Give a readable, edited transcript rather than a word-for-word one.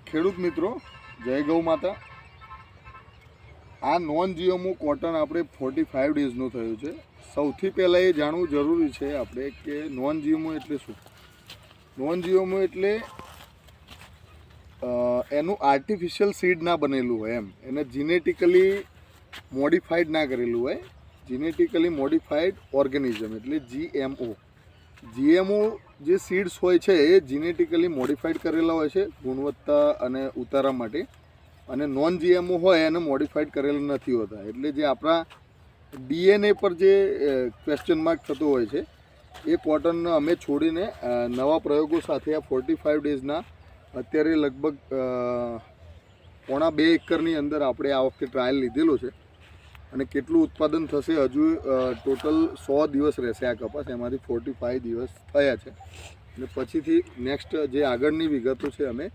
ખેડૂત મિત્રો, જય ગૌ માતા. આ નોન જીએમઓ કોટન આપણે 45 ડેઝનું થયું છે. સૌથી પહેલાં એ જાણવું જરૂરી છે આપણે કે નોન જીએમઓ એટલે શું. નોન જીએમઓ એટલે એનું આર્ટિફિશિયલ સીડ ના બનેલું હોય, એને જીનેટિકલી મોડિફાઈડ ના કરેલું હોય. જીનેટિકલી મોડિફાઈડ ઓર્ગેનિઝમ એટલે જીએમઓ. જીએમઓ જે સીડ્સ હોય છે એ જીનેટિકલી મોડિફાઈડ કરેલા હોય છે ગુણવત્તા અને ઉતારા માટે, અને નોન જીએમઓ હોય એને મોડિફાઈડ કરેલા નથી હોતા. એટલે જે આપણા ડીએનએ પર જે ક્વેશ્ચન માર્ક થતો હોય છે એ કોટન અમે છોડીને નવા પ્રયોગો સાથે આ 45 ડેઝના અત્યારે લગભગ 2.5 એકરની અંદર આપણે આ વખતે ટ્રાયલ લીધેલો છે. અને કેટલું ઉત્પાદન થશે હજુ ટોટલ 100 દિવસ રહેશે આ કપાસ, એમાંથી 45 દિવસ થયા છે. અને પછીથી નેક્સ્ટ જે આગળની વિગતો છે અમે